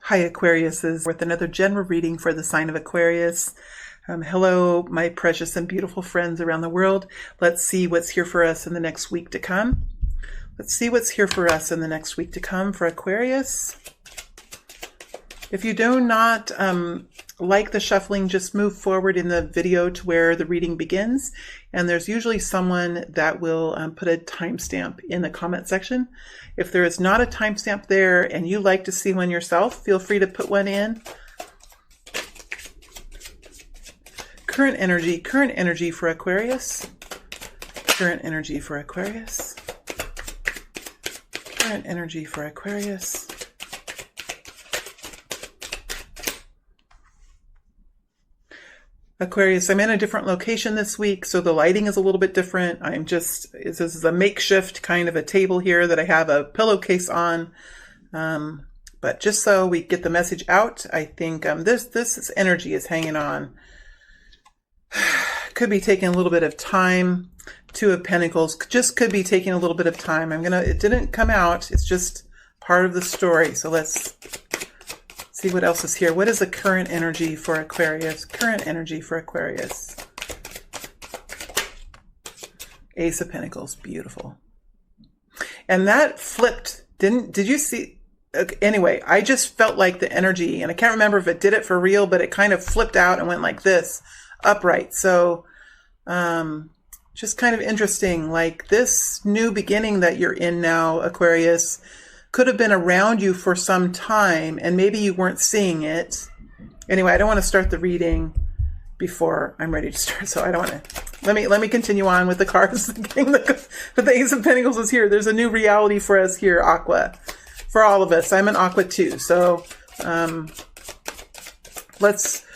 Hi Aquariuses, with another general reading for the sign of Aquarius. Hello, my precious and beautiful friends around the world. Let's see what's here for us in the next week to come. Let's see what's here for us in the next week to come for Aquarius. If you do not like the shuffling, just move forward in the video to where the reading begins. And there's usually someone that will put a timestamp in the comment section. If there is not a timestamp there and you like to see one yourself, feel free to put one in. Current energy for Aquarius. Current energy for Aquarius. Current energy for Aquarius. Aquarius, I'm in a different location this week, so the lighting is a little bit different. This is a makeshift kind of a table here that I have a pillowcase on. But just so we get the message out, I think this energy is hanging on. Could be taking a little bit of time. Two of Pentacles just could be taking a little bit of time. It didn't come out. It's just part of the story. So let's see what else is here. What is the current energy for Aquarius? Current energy for Aquarius. Ace of Pentacles, beautiful. And that flipped, did you see? Okay, anyway, I just felt like the energy, and I can't remember if it did it for real, but it kind of flipped out and went like this, upright. So, just kind of interesting, like this new beginning that you're in now, Aquarius, could have been around you for some time and maybe you weren't seeing it. Anyway, I don't want to start the reading before I'm ready to start, so I don't want to. Let me continue on with the cards. But the Ace of Pentacles is here. There's a new reality for us here, Aqua. For all of us. I'm an Aqua too. So let's.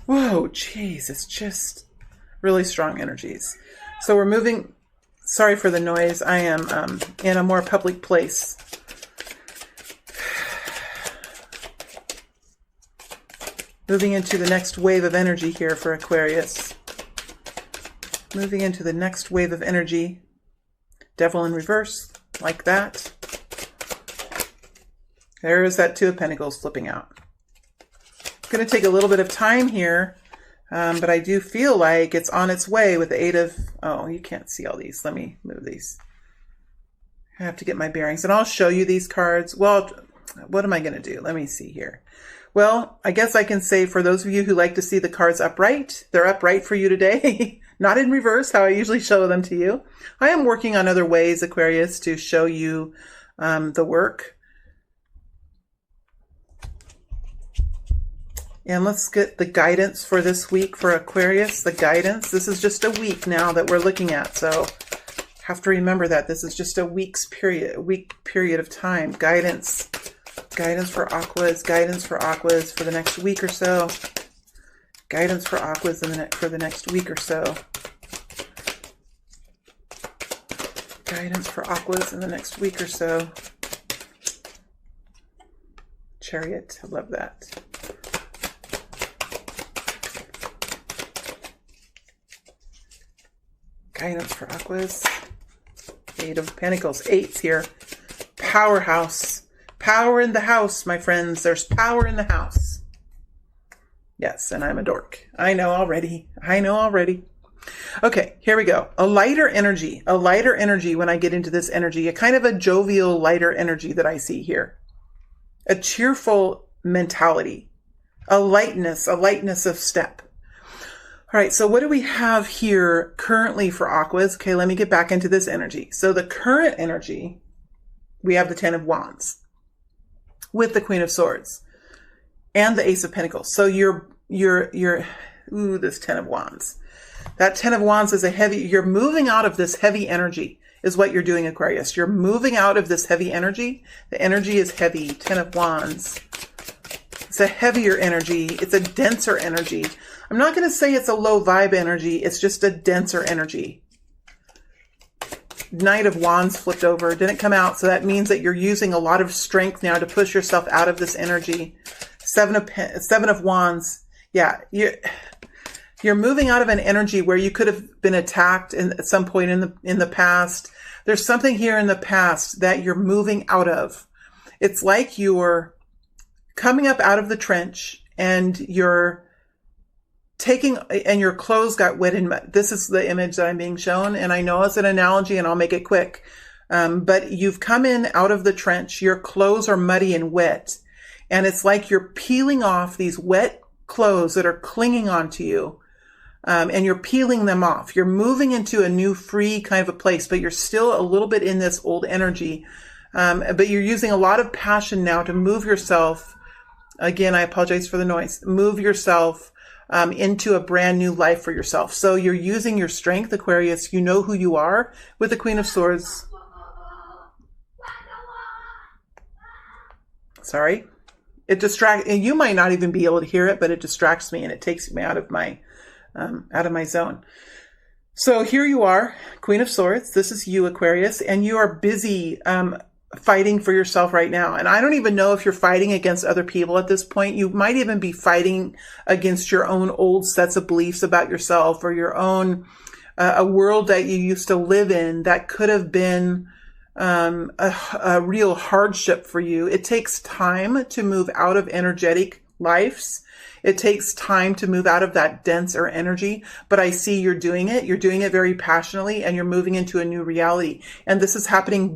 Whoa, geez, it's just really strong energies. So we're moving. Sorry for the noise. I am in a more public place. Moving into the next wave of energy here for Aquarius. Moving into the next wave of energy. Devil in reverse, like that. There's that Two of Pentacles flipping out. It's going to take a little bit of time here. But I do feel like it's on its way with the Eight of... Oh, you can't see all these. Let me move these. I have to get my bearings. And I'll show you these cards. Well, what am I going to do? Let me see here. Well, I guess I can say for those of you who like to see the cards upright, they're upright for you today. Not in reverse, how I usually show them to you. I am working on other ways, Aquarius, to show you the work. And let's get the guidance for this week for Aquarius. The guidance. This is just a week now that we're looking at. So have to remember that this is just a week period of time. Guidance. Guidance for Aquas. Guidance for Aquas for the next week or so. Guidance for Aquas for the next week or so. Guidance for Aquas in the next week or so. Chariot. I love that. Guidance for Aquas. Eight of Pentacles. Eights here. Powerhouse. Power in the house, my friends. There's power in the house. Yes, and I'm a dork. I know already. I know already. Okay, here we go. A lighter energy. A lighter energy when I get into this energy. A kind of a jovial, lighter energy that I see here. A cheerful mentality. A lightness of step. All right, so what do we have here currently for Aquas? Okay, let me get back into this energy. So the current energy, we have the Ten of Wands with the Queen of Swords and the Ace of Pentacles. So this Ten of Wands. That Ten of Wands is you're moving out of this heavy energy is what you're doing, Aquarius. You're moving out of this heavy energy. The energy is heavy. Ten of Wands. It's a heavier energy. It's a denser energy. I'm not going to say it's a low vibe energy. It's just a denser energy. Knight of Wands flipped over. Didn't come out. So that means that you're using a lot of strength now to push yourself out of this energy. Seven of Wands. Yeah. You're moving out of an energy where you could have been attacked at some point in the past. There's something here in the past that you're moving out of. It's like you're coming up out of the trench and you're and your clothes got wet in mud. This is the image that I'm being shown. And I know it's an analogy and I'll make it quick. But you've come in out of the trench. Your clothes are muddy and wet. And it's like you're peeling off these wet clothes that are clinging onto you. And you're peeling them off. You're moving into a new free kind of a place, but you're still a little bit in this old energy. But you're using a lot of passion now to move yourself. Again, I apologize for the noise. Move yourself into a brand new life for yourself. So you're using your strength, Aquarius. You know who you are with the Queen of Swords. Sorry. It distracts, and you might not even be able to hear it, but it distracts me and it takes me out of my zone. So here you are, Queen of Swords. This is you, Aquarius, and you are busy fighting for yourself right now. And I don't even know if you're fighting against other people at this point. You might even be fighting against your own old sets of beliefs about yourself, or your own, a world that you used to live in that could have been a real hardship for you. It takes time to move out of energetic lives. It takes time to move out of that denser energy, but I see you're doing it. You're doing it very passionately, and you're moving into a new reality. And this is happening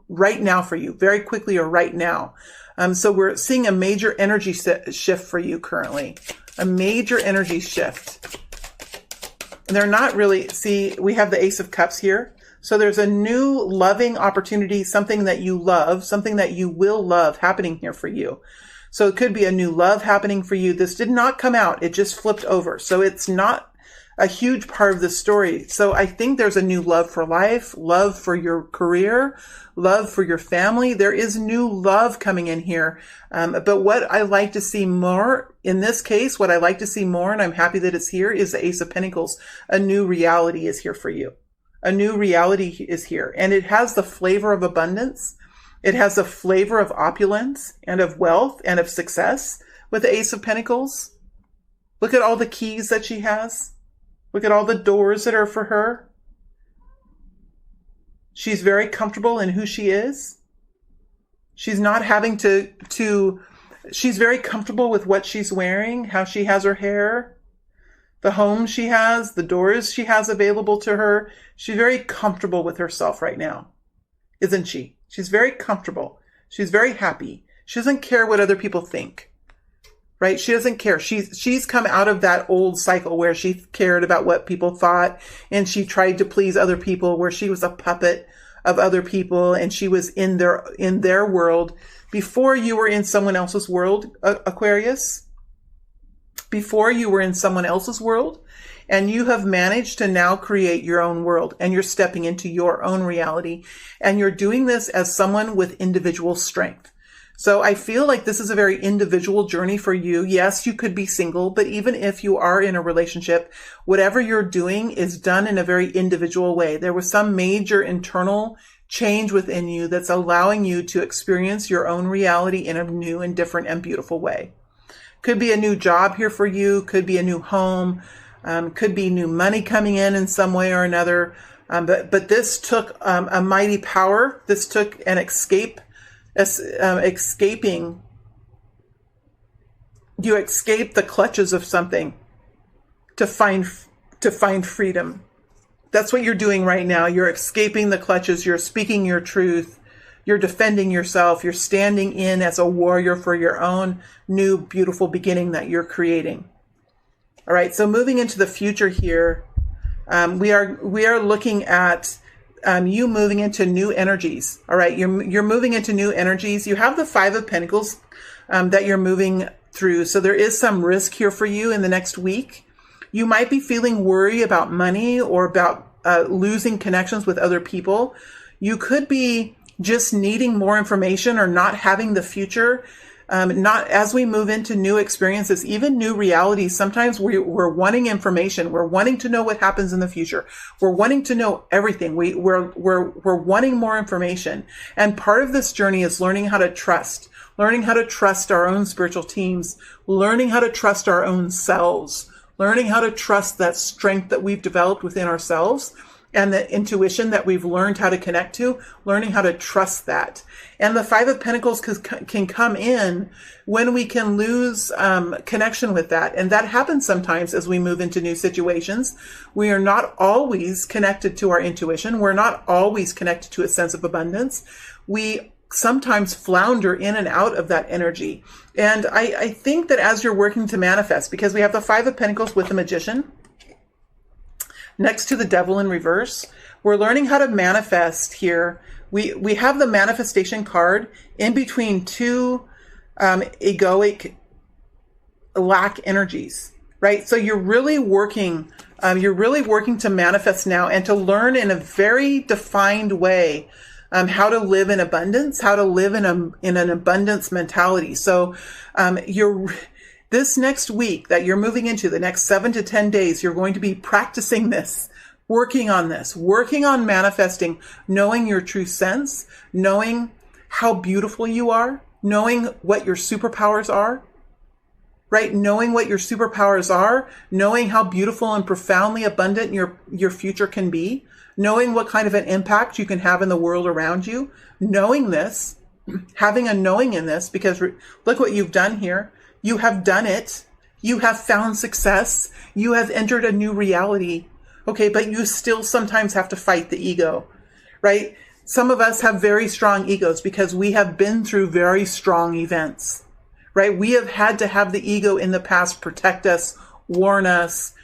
right now for you, very quickly, or right now. So we're seeing a major energy shift for you currently, a major energy shift. And they're not really, see, we have the Ace of Cups here. So there's a new loving opportunity, something that you love, something that you will love happening here for you. So it could be a new love happening for you. This did not come out. It just flipped over. So it's not a huge part of the story. So I think there's a new love for life, love for your career, love for your family. There is new love coming in here. But what I like to see more in this case, what I like to see more, and I'm happy that it's here, is the Ace of Pentacles. A new reality is here for you. A new reality is here, and it has the flavor of abundance. It has a flavor of opulence and of wealth and of success with the Ace of Pentacles. Look at all the keys that she has. Look at all the doors that are for her. She's very comfortable in who she is. She's not having she's very comfortable with what she's wearing, how she has her hair, the home she has, the doors she has available to her. She's very comfortable with herself right now, isn't she? She's very comfortable. She's very happy. She doesn't care what other people think, right? She doesn't care. She's come out of that old cycle where she cared about what people thought, and she tried to please other people, where she was a puppet of other people, and she was in their world. Before you were in someone else's world, Aquarius, before you were in someone else's world, and you have managed to now create your own world, and you're stepping into your own reality, and you're doing this as someone with individual strength. So I feel like this is a very individual journey for you. Yes, you could be single, but even if you are in a relationship, whatever you're doing is done in a very individual way. There was some major internal change within you that's allowing you to experience your own reality in a new and different and beautiful way. Could be a new job here for you, could be a new home, could be new money coming in some way or another. But this took a mighty power. This took an escaping. You escape the clutches of something to find freedom. That's what you're doing right now. You're escaping the clutches. You're speaking your truth. You're defending yourself. You're standing in as a warrior for your own new beautiful beginning that you're creating. All right. So moving into the future here, we are looking at you moving into new energies. All right. You're moving into new energies. You have the Five of Pentacles that you're moving through. So there is some risk here for you in the next week. You might be feeling worry about money or about losing connections with other people. You could be just needing more information or not having the future. Not as we move into new experiences, even new realities. Sometimes we're wanting information. We're wanting to know what happens in the future. We're wanting to know everything. We're wanting more information. And part of this journey is learning how to trust our own spiritual teams, learning how to trust our own selves, learning how to trust that strength that we've developed within ourselves, and the intuition that we've learned how to connect to, learning how to trust that. And the Five of Pentacles can come in when we can lose connection with that. And that happens sometimes as we move into new situations. We are not always connected to our intuition. We're not always connected to a sense of abundance. We sometimes flounder in and out of that energy. And I think that as you're working to manifest, because we have the Five of Pentacles with the Magician next to the Devil in reverse, we're learning how to manifest here. We have the manifestation card in between two egoic lack energies, right? So you're really working to manifest now and to learn in a very defined way how to live in abundance, how to live in an abundance mentality. So this next week that you're moving into, the next 7 to 10 days, you're going to be practicing this, working on manifesting, knowing your true sense, knowing how beautiful you are, knowing what your superpowers are, right? Knowing what your superpowers are, knowing how beautiful and profoundly abundant your future can be, knowing what kind of an impact you can have in the world around you, knowing this, having a knowing in this, because look what you've done here. You have done it. You have found success. You have entered a new reality. Okay, but you still sometimes have to fight the ego, right? Some of us have very strong egos because we have been through very strong events, right? We have had to have the ego in the past protect us, warn us,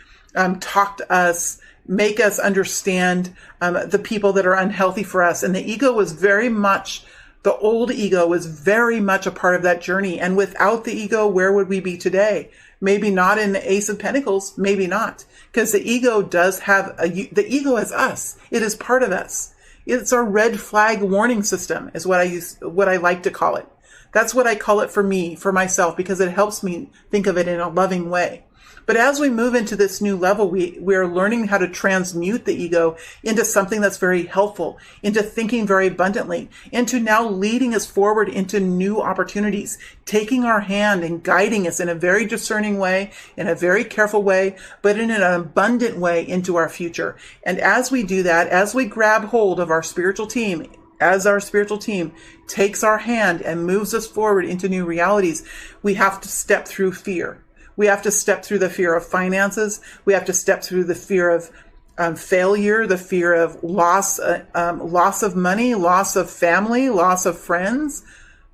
talk to us, make us understand the people that are unhealthy for us. And the ego was very much, the old ego was very much a part of that journey. And without the ego, where would we be today? Maybe not in the Ace of Pentacles, maybe not. Because the ego does have the ego is us. It is part of us. It's our red flag warning system is what I like to call it. That's what I call it for me, for myself, because it helps me think of it in a loving way. But as we move into this new level, we're learning how to transmute the ego into something that's very helpful, into thinking very abundantly, into now leading us forward into new opportunities, taking our hand and guiding us in a very discerning way, in a very careful way, but in an abundant way into our future. And as we do that, as we grab hold of our spiritual team, as our spiritual team takes our hand and moves us forward into new realities, we have to step through fear. We have to step through the fear of finances. We have to step through the fear of failure, the fear of loss of money, loss of family, loss of friends,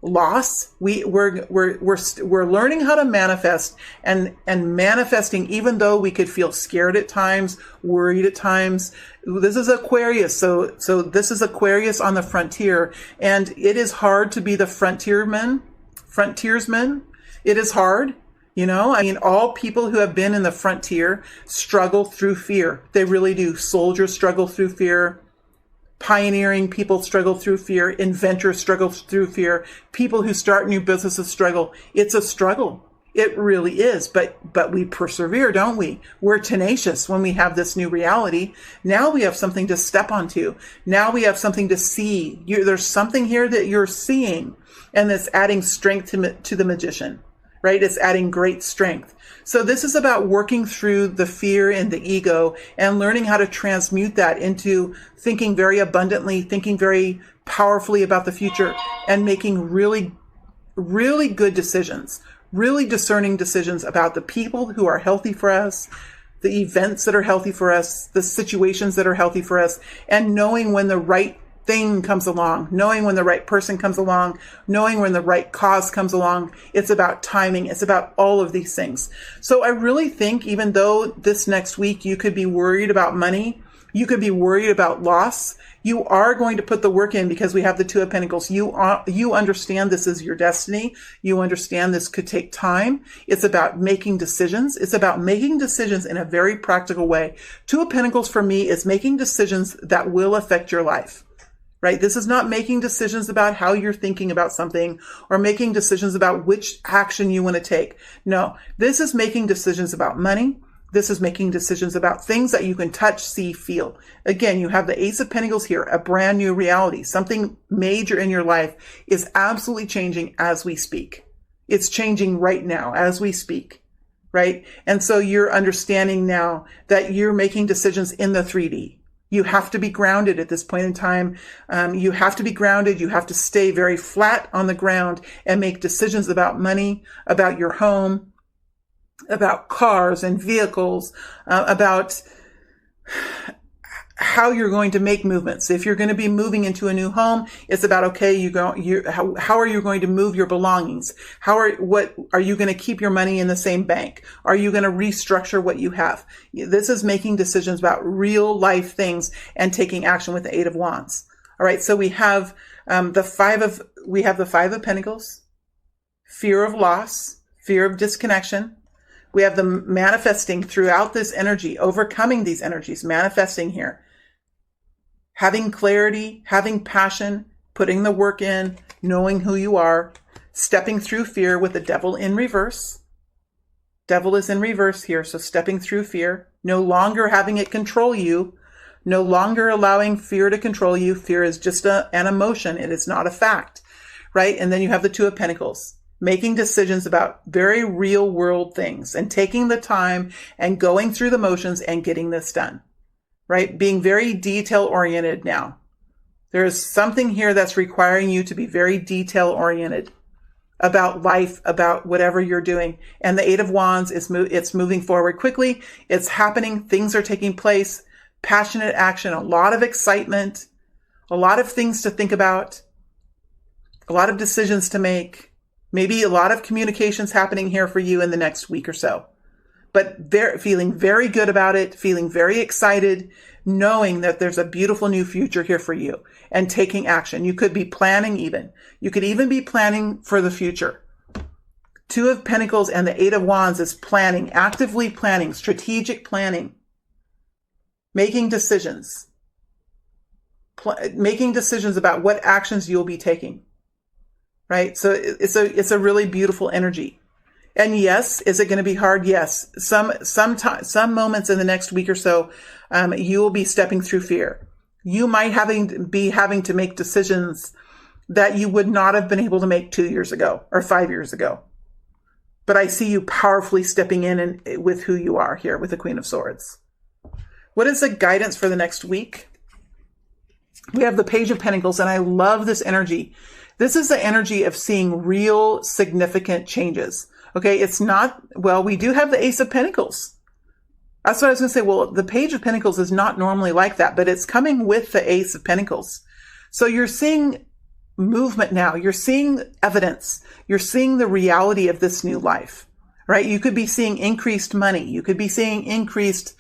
loss. We're learning how to manifest and manifesting, even though we could feel scared at times, worried at times. This is Aquarius. So this is Aquarius on the frontier, and it is hard to be the frontiersman. It is hard. You know, I mean, all people who have been in the frontier struggle through fear. They really do. Soldiers struggle through fear. Pioneering people struggle through fear. Inventors struggle through fear. People who start new businesses struggle. It's a struggle. It really is. But we persevere, don't we? We're tenacious when we have this new reality. Now we have something to step onto. Now we have something to see. There's something here that you're seeing, and that's adding strength to the magician. Right? It's adding great strength. So this is about working through the fear and the ego and learning how to transmute that into thinking very abundantly, thinking very powerfully about the future, and making really, really good decisions, really discerning decisions about the people who are healthy for us, the events that are healthy for us, the situations that are healthy for us, and knowing when the right thing comes along, knowing when the right person comes along, knowing when the right cause comes along. It's about timing. It's about all of these things. So I really think, even though this next week you could be worried about money, you could be worried about loss, you are going to put the work in, because we have the Two of Pentacles. You understand this is your destiny. You understand this could take time. It's about making decisions. It's about making decisions in a very practical way. Two of Pentacles for me is making decisions that will affect your life. Right? This is not making decisions about how you're thinking about something or making decisions about which action you want to take. No, this is making decisions about money. This is making decisions about things that you can touch, see, feel. Again, you have the Ace of Pentacles here, a brand new reality. Something major in your life is absolutely changing as we speak. It's changing right now as we speak. Right? And so you're understanding now that you're making decisions in the 3D. You have to be grounded at this point in time. You have to be grounded. You have to stay very flat on the ground and make decisions about money, about your home, about cars and vehicles, about how you're going to make movements. If you're going to be moving into a new home, it's about, okay, how are you going to move your belongings? What are you going to keep your money in the same bank? Are you going to restructure what you have? This is making decisions about real life things and taking action with the Eight of Wands. All right. So we have, the Five of Pentacles, fear of loss, fear of disconnection. We have the manifesting throughout this energy, overcoming these energies, manifesting here. Having clarity, having passion, putting the work in, knowing who you are, stepping through fear with the Devil in reverse. Devil is in reverse here, so stepping through fear, no longer having it control you, no longer allowing fear to control you. Fear is just an emotion. It is not a fact, right? And then you have the Two of Pentacles, making decisions about very real world things and taking the time and going through the motions and getting this done. Right? Being very detail oriented now. There is something here that's requiring you to be very detail oriented about life, about whatever you're doing. And the Eight of Wands it's moving forward quickly. It's happening. Things are taking place. Passionate action, a lot of excitement, a lot of things to think about, a lot of decisions to make, maybe a lot of communications happening here for you in the next week or so. But feeling very good about it, feeling very excited, knowing that there's a beautiful new future here for you and taking action. You could be planning even. You could even be planning for the future. Two of Pentacles and the Eight of Wands is planning, actively planning, strategic planning, making decisions, making decisions about what actions you'll be taking, right? So it's a really beautiful energy. And yes, is it going to be hard? Yes. Some moments in the next week or so, you will be stepping through fear. You might be having to make decisions that you would not have been able to make 2 years ago or 5 years ago. But I see you powerfully stepping in and with who you are here with the Queen of Swords. What is the guidance for the next week? We have the Page of Pentacles, and I love this energy. This is the energy of seeing real significant changes. Okay, it's not, well, we do have the Ace of Pentacles. That's what I was going to say. Well, the Page of Pentacles is not normally like that, but it's coming with the Ace of Pentacles. So you're seeing movement now. You're seeing evidence. You're seeing the reality of this new life, right? You could be seeing increased money. You could be seeing increased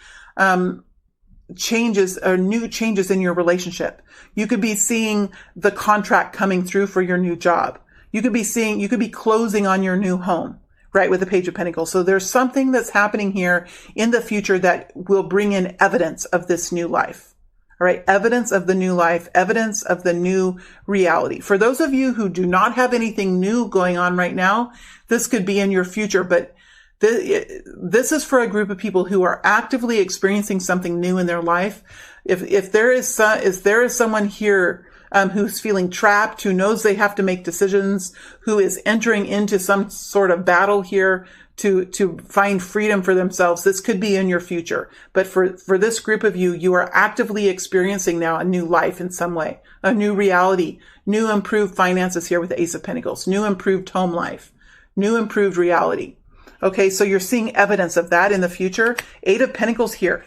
changes or new changes in your relationship. You could be seeing the contract coming through for your new job. You could be closing on your new home. Right, with the Page of Pentacles. So there's something that's happening here in the future that will bring in evidence of this new life. All right, evidence of the new life, evidence of the new reality. For those of you who do not have anything new going on right now, this could be in your future, but this is for a group of people who are actively experiencing something new in their life. If there is someone here who's feeling trapped, who knows they have to make decisions, who is entering into some sort of battle here to find freedom for themselves, this could be in your future. But for this group of you, you are actively experiencing now a new life in some way, a new reality, new improved finances here with the Ace of Pentacles, new improved home life, new improved reality. Okay, so you're seeing evidence of that in the future. Eight of Pentacles here.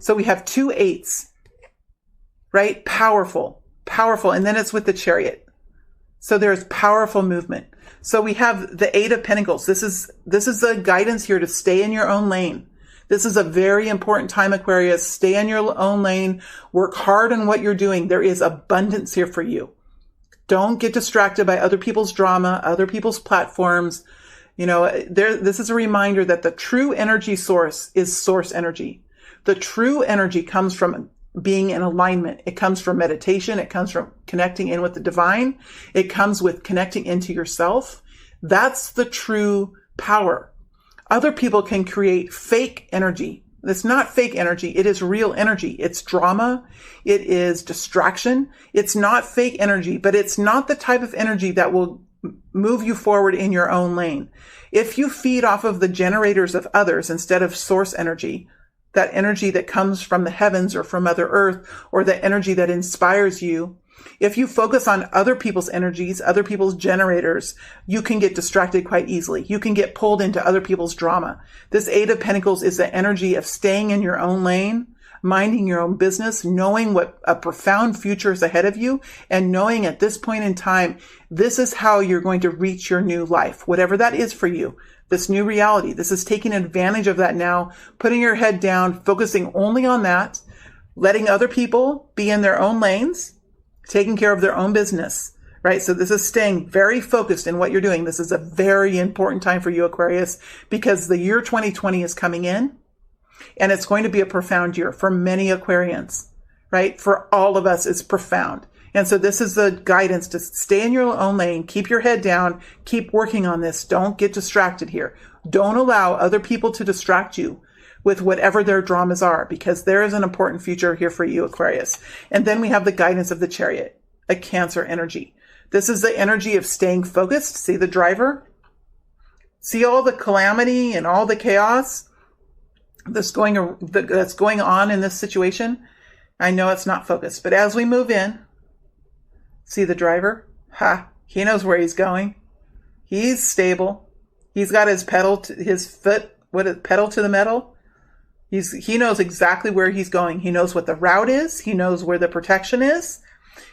So we have two eights, right? Powerful. And then it's with the Chariot. So there's powerful movement. So we have the Eight of Pentacles. This is the guidance here to stay in your own lane. This is a very important time, Aquarius. Stay in your own lane. Work hard on what you're doing. There is abundance here for you. Don't get distracted by other people's drama, other people's platforms. You know, this is a reminder that the true energy source is source energy. The true energy comes from being in alignment. It comes from meditation. It comes from connecting in with the divine. It comes with connecting into yourself. That's the true power. Other people can create fake energy. It's not fake energy. It is real energy. It's drama. It is distraction. It's not fake energy, but it's not the type of energy that will move you forward in your own lane. If you feed off of the generators of others instead of source energy, that energy that comes from the heavens or from Mother Earth, or the energy that inspires you. If you focus on other people's energies, other people's generators, you can get distracted quite easily. You can get pulled into other people's drama. This Eight of Pentacles is the energy of staying in your own lane, minding your own business, knowing what a profound future is ahead of you, and knowing at this point in time, this is how you're going to reach your new life, whatever that is for you, this new reality. This is taking advantage of that now, putting your head down, focusing only on that, letting other people be in their own lanes, taking care of their own business, right? So this is staying very focused in what you're doing. This is a very important time for you, Aquarius, because the year 2020 is coming in. And it's going to be a profound year for many Aquarians, right? For all of us, it's profound. And so this is the guidance to stay in your own lane, keep your head down, keep working on this. Don't get distracted here. Don't allow other people to distract you with whatever their dramas are, because there is an important future here for you, Aquarius. And then we have the guidance of the Chariot, a Cancer energy. This is the energy of staying focused. See the driver? See all the calamity and all the chaos that's going on in this situation? I know it's not focused, but as we move in, see the driver? He knows where he's going. He's stable. He's got his pedal to the metal. He knows exactly where he's going. He knows what the route is. He knows where the protection is.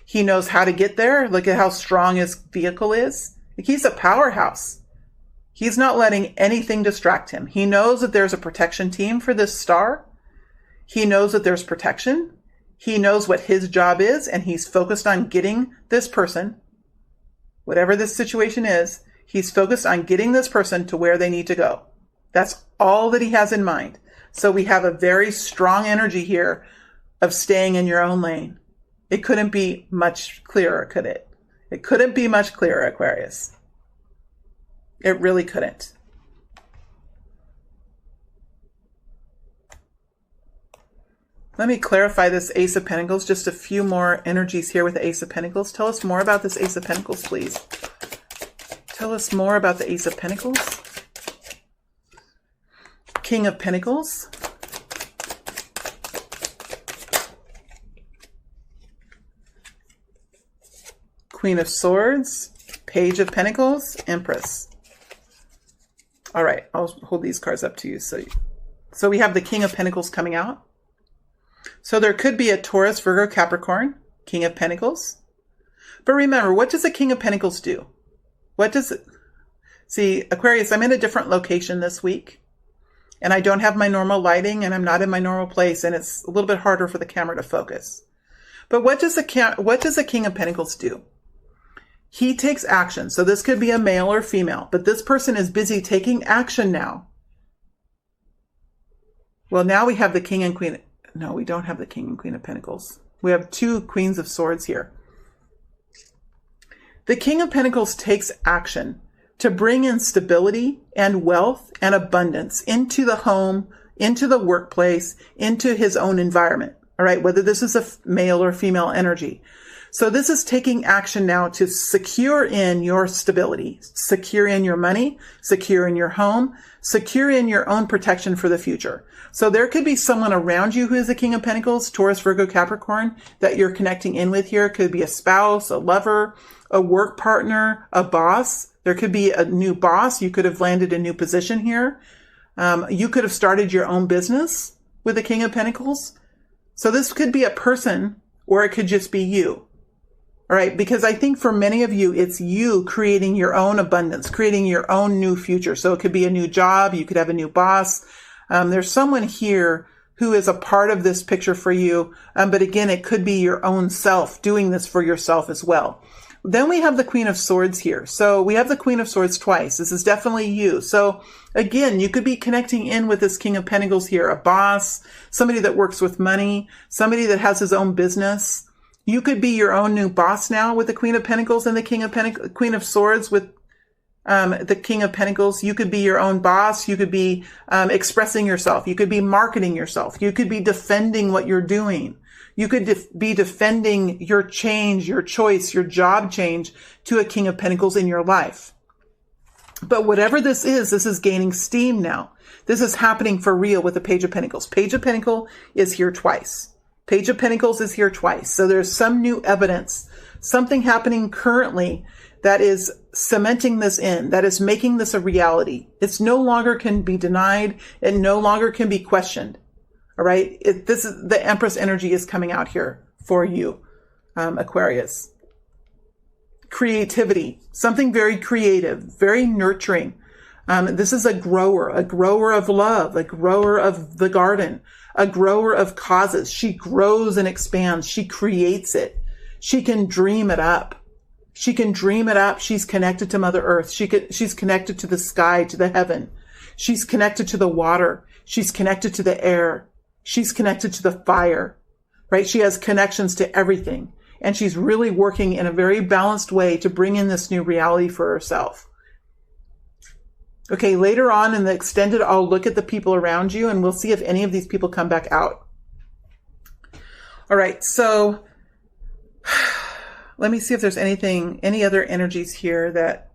He knows how to get there. Look at how strong his vehicle is. He's a powerhouse. He's not letting anything distract him. He knows that there's a protection team for this star. He knows that there's protection. He knows what his job is, and he's focused on getting this person, whatever this situation is, he's focused on getting this person to where they need to go. That's all that he has in mind. So we have a very strong energy here of staying in your own lane. It couldn't be much clearer, could it? It couldn't be much clearer, Aquarius. It really couldn't. Let me clarify this Ace of Pentacles. Just a few more energies here with the Ace of Pentacles. Tell us more about this Ace of Pentacles, please. Tell us more about the Ace of Pentacles. King of Pentacles. Queen of Swords. Page of Pentacles. Empress. All right, I'll hold these cards up to you. So we have the King of Pentacles coming out. So there could be a Taurus, Virgo, Capricorn, King of Pentacles. But remember, what does the King of Pentacles do? What does it... See, Aquarius, I'm in a different location this week. And I don't have my normal lighting, and I'm not in my normal place, and it's a little bit harder for the camera to focus. But what does the King of Pentacles do? He takes action. So this could be a male or female, but this person is busy taking action now. Well, now we have the King and Queen. No, we don't have the King and Queen of Pentacles. We have two Queens of Swords here. The King of Pentacles takes action to bring in stability and wealth and abundance into the home, into the workplace, into his own environment. All right, whether this is a male or female energy. So this is taking action now to secure in your stability, secure in your money, secure in your home, secure in your own protection for the future. So there could be someone around you who is a King of Pentacles, Taurus, Virgo, Capricorn, that you're connecting in with here. It could be a spouse, a lover, a work partner, a boss. There could be a new boss. You could have landed a new position here. You could have started your own business with the King of Pentacles. So this could be a person, or it could just be you. All right, because I think for many of you, it's you creating your own abundance, creating your own new future. So it could be a new job. You could have a new boss. There's someone here who is a part of this picture for you. But again, it could be your own self doing this for yourself as well. Then we have the Queen of Swords here. So we have the Queen of Swords twice. This is definitely you. So again, you could be connecting in with this King of Pentacles here, a boss, somebody that works with money, somebody that has his own business. You could be your own new boss now with the Queen of Pentacles and the Queen of Swords with the King of Pentacles. You could be your own boss. You could be expressing yourself. You could be marketing yourself. You could be defending what you're doing. You could be defending your change, your choice, your job change to a King of Pentacles in your life. But whatever this is gaining steam now. This is happening for real with the Page of Pentacles. Page of Pentacles is here twice. Page of Pentacles is here twice. So there's some new evidence, something happening currently that is cementing this in, that is making this a reality. It's no longer can be denied. It no longer can be questioned. All right. This is the Empress energy is coming out here for you, Aquarius. Creativity, something very creative, very nurturing. This is a grower of love, a grower of the garden, a grower of causes. She grows and expands. She creates it. She can dream it up. She can dream it up. She's connected to Mother Earth. She's connected to the sky, to the heaven. She's connected to the water. She's connected to the air. She's connected to the fire, right? She has connections to everything. And she's really working in a very balanced way to bring in this new reality for herself. Okay, later on in the extended, I'll look at the people around you and we'll see if any of these people come back out. All right, so let me see if there's any other energies here that...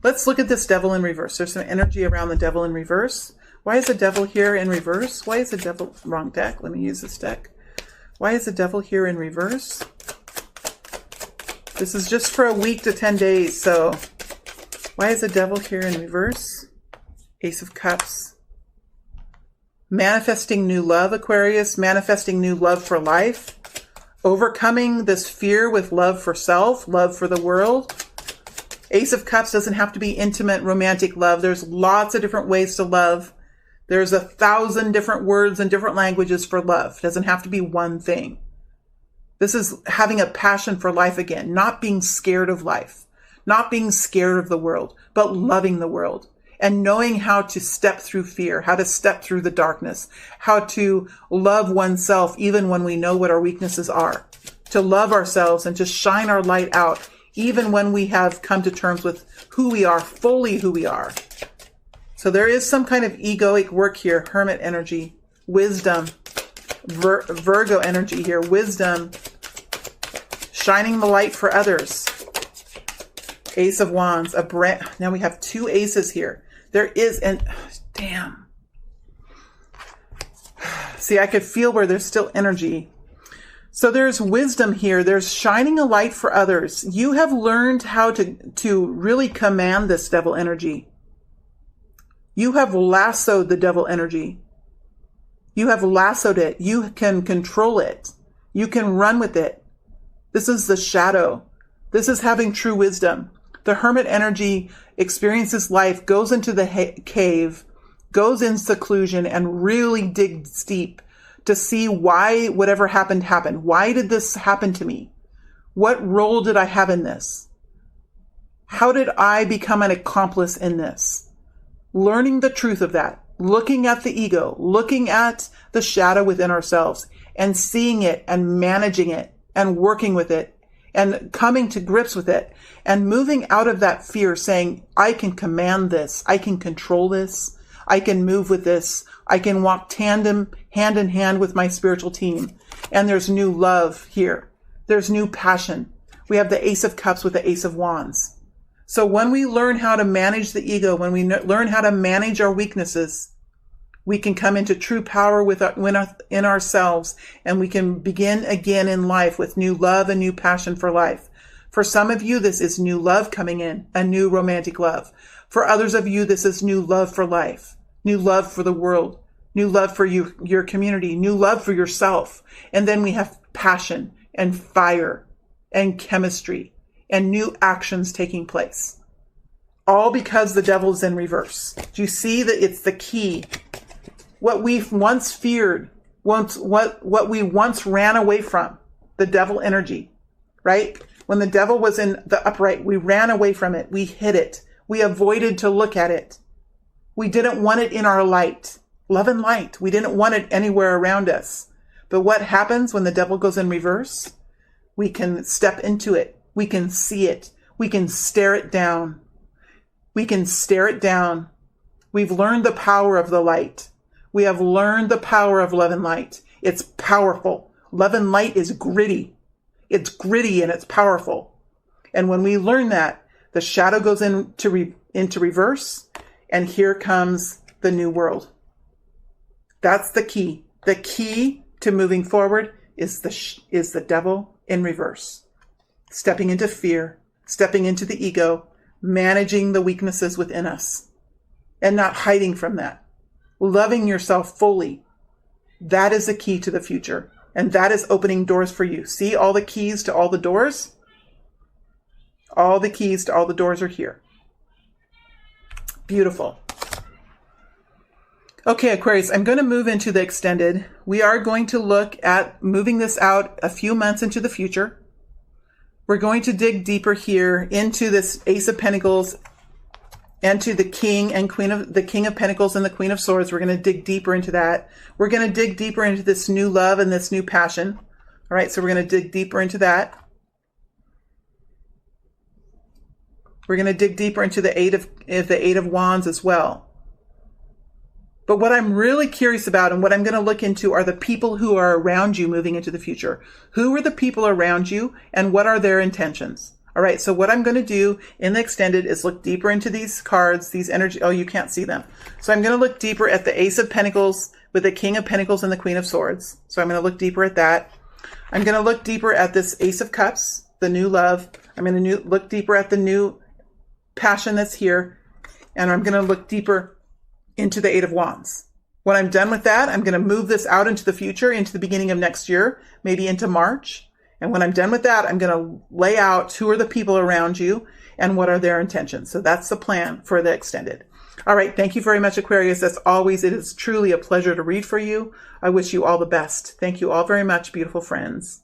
Let's look at this Devil in reverse. There's some energy around the Devil in reverse. Why is the Devil here in reverse? Why is the Devil... Wrong deck. Let me use this deck. Why is the Devil here in reverse? This is just for a week to 10 days, so why is the Devil here in reverse? Ace of Cups. Manifesting new love, Aquarius. Manifesting new love for life. Overcoming this fear with love for self, love for the world. Ace of Cups doesn't have to be intimate, romantic love. There's lots of different ways to love. There's 1,000 different words and different languages for love. It doesn't have to be one thing. This is having a passion for life again, not being scared of life, not being scared of the world, but loving the world and knowing how to step through fear, how to step through the darkness, how to love oneself even when we know what our weaknesses are, to love ourselves and to shine our light out even when we have come to terms with who we are, fully who we are. So there is some kind of egoic work here, Hermit energy, wisdom, Virgo energy here, wisdom, shining the light for others. Ace of Wands, now we have 2 aces here. There is damn. See, I could feel where there's still energy. So there's wisdom here. There's shining a light for others. You have learned how to really command this Devil energy. You have lassoed the Devil energy. You have lassoed it. You can control it. You can run with it. This is the shadow. This is having true wisdom. The Hermit energy experiences life, goes into the cave, goes in seclusion, and really digs deep to see why whatever happened happened. Why did this happen to me? What role did I have in this? How did I become an accomplice in this? Learning the truth of that. Looking at the ego, looking at the shadow within ourselves and seeing it and managing it and working with it and coming to grips with it and moving out of that fear saying, I can command this. I can control this. I can move with this. I can walk tandem, hand in hand with my spiritual team. And there's new love here. There's new passion. We have the Ace of Cups with the Ace of Wands. So when we learn how to manage the ego, when we learn how to manage our weaknesses, we can come into true power in ourselves, and we can begin again in life with new love and new passion for life. For some of you, this is new love coming in, a new romantic love. For others of you, this is new love for life, new love for the world, new love for your community, new love for yourself. And then we have passion and fire and chemistry and new actions taking place. All because the Devil's in reverse. Do you see that it's the key? What we once feared, what we once ran away from, the Devil energy, right? When the Devil was in the upright, we ran away from it. We hid it. We avoided to look at it. We didn't want it in our light, love and light. We didn't want it anywhere around us. But what happens when the Devil goes in reverse? We can step into it. We can see it. We can stare it down. We can stare it down. We've learned the power of the light. We have learned the power of love and light. It's powerful. Love and light is gritty. It's gritty and it's powerful. And when we learn that, the shadow goes into into reverse. And here comes the new world. That's the key. The key to moving forward is the devil in reverse. Stepping into fear, stepping into the ego, managing the weaknesses within us, and not hiding from that. Loving yourself fully. That is the key to the future. And that is opening doors for you. See all the keys to all the doors? All the keys to all the doors are here. Beautiful. Okay, Aquarius, I'm going to move into the extended. We are going to look at moving this out a few months into the future. We're going to dig deeper here into this Ace of Pentacles and to the King and Queen of the King of Pentacles and the Queen of Swords. We're going to dig deeper into that. We're going to dig deeper into this new love and this new passion. All right, so we're going to dig deeper into that. We're going to dig deeper into the Eight of Wands as well. But what I'm really curious about and what I'm going to look into are the people who are around you moving into the future. Who are the people around you and what are their intentions? All right, so what I'm going to do in the extended is look deeper into these cards, these energy. Oh, you can't see them. So I'm going to look deeper at the Ace of Pentacles with the King of Pentacles and the Queen of Swords. So I'm going to look deeper at that. I'm going to look deeper at this Ace of Cups, the new love. I'm going to look deeper at the new passion that's here. And I'm going to look deeper into the Eight of Wands. When I'm done with that, I'm going to move this out into the future, into the beginning of next year, maybe into March. And when I'm done with that, I'm going to lay out who are the people around you and what are their intentions. So that's the plan for the extended. All right. Thank you very much, Aquarius. As always, it is truly a pleasure to read for you. I wish you all the best. Thank you all very much, beautiful friends.